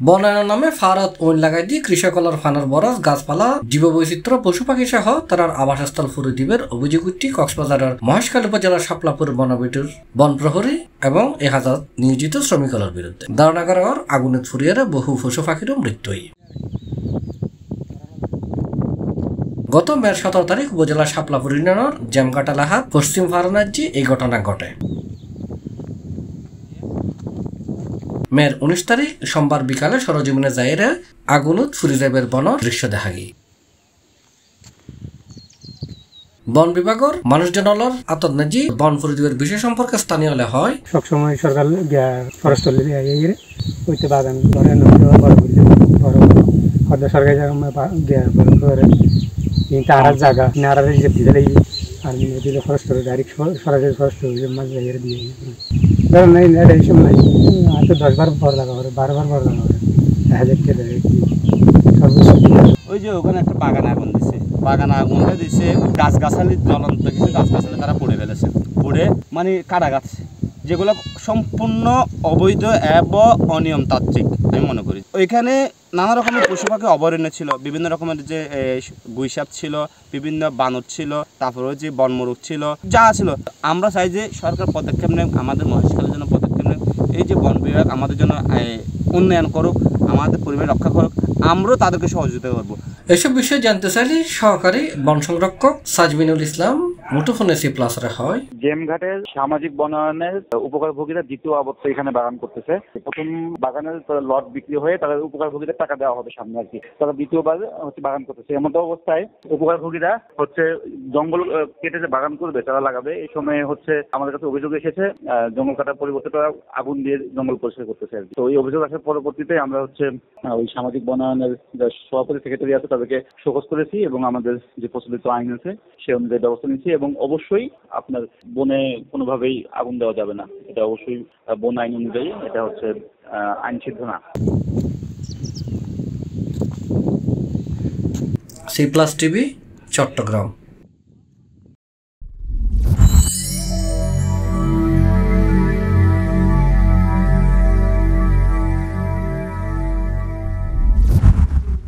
বনায়নের নামে ফারাত ওইন লাগাই দিয়ে কৃষকলার ফানার বরস গাছপালা জীববৈচিত্র্য পশু পাখি সহ তার আবাসস্থল ফুরি দ্বীপের অভিযোগ উঠি কক্সবাজারের মহেশখালী উপজেলার শাপলাপুর বনবিটুর বন প্রহরী এবং 1000 নিয়োজিত শ্রমিকলার বিরুদ্ধে ধারণা করা আগুনে ফুরিয়ারে বহু পশু পাখিরও মৃত্যু হয়। গত মে 17 তারিখ উপজেলা শাপলাপুর ইউনিয়নের জ্যামকাটা লাহাত পশ্চিম ফারানাজ্জি এই ঘটনা ঘটে। মে 19 তারিখ সোমবার বিকালে সরজমিনে যাইরে আগুনত ফুরি যাইবের বন দৃশ্য দেখা গিয়ে বন বিভাগের মানুষজনলর আতনাজি বন ফুরিদ্বীপের বিষয় সম্পর্কে স্থানীয় হলে হয় সবসময় সরকার ফরেস্ট হইতে বাগান ধরে বড় সরকারি জায়গা তার জায়গা নারা দিতে লাগি আর দিলে ফরেস্ট ডাইরেক্ট সরাসরি ফরেস্ট মাছ জায়গা দিয়ে ধরেন নাই এই সময় হয়তো 10 বার পর লাগা হবে 12 বার পর লাগা হবে দেখা যাচ্ছে ওই যে ওখানে একটা বাগান আগুন দিছে, বাগান আগুনটা দিছে গাছগাছালি জ্বলন্ত কিছু গাছগাছালি তারা পড়ে ফেলেছে, পড়ে মানে কাটা গাছ যেগুলো সম্পূর্ণ অবৈধ এবং অনিয়মতান্ত্রিক আমি মনে করি। ওইখানে নানা রকমের পশু পাখি অভয়ারণ্য ছিল, বিভিন্ন রকমের যে গুইসাপ ছিল, বিভিন্ন বানর ছিল, তারপরে যে বনমরুখ ছিল, যা ছিল। আমরা চাই যে সরকার পদক্ষেপ নেয়, আমাদের মহেশখালীর জন্য পদক্ষেপ নেয়, এই যে বন বিভাগ আমাদের জন্য উন্নয়ন করুক, আমাদের পরিবেশ রক্ষা করুক, আমরাও তাদেরকে সহযোগিতা করবো। এসব বিষয়ে জানতে চাইলে সহকারী বন সংরক্ষক সাজমিনুল ইসলাম মুঠোফোনে C+রে হয় জেমঘাটের সামাজিক বনায়নের উপকারভোগীরা দ্বিতীয় আবর্ত এখানে বাগান করতেছে। প্রথম বাগানের লট বিক্রি হয়ে তারা উপকারভোগীদের টাকা দেওয়া হবে সামনে আর কি, তারা দ্বিতীয়বার বাগান করতেছে। এমন অবস্থায় উপকারভোগীরা জঙ্গল কেটে যে বাগান করবে, তারা লাগাবে, এই সময় আমাদের কাছে অভিযোগ এসেছে জঙ্গল কাটার পরিবর্তে তারা আগুন দিয়ে জঙ্গল পরিষ্কার করতেছে আর কি। তো এই অভিযোগ আসার পরবর্তীতে আমরা ওই সামাজিক বনায়নের সভাপতি সেক্রেটারি আছে তাদেরকে শোকজ করেছি এবং আমাদের যে প্রচলিত আইন আছে সে অনুযায়ী ব্যবস্থা নিচ্ছি। এবং অবশ্যই আপনার বনে কোনোভাবেই আগুন দেওয়া যাবে না, এটা অবশ্যই বন আইন অনুযায়ী এটা আইন সিদ্ধ না। C+ TV Chittagong.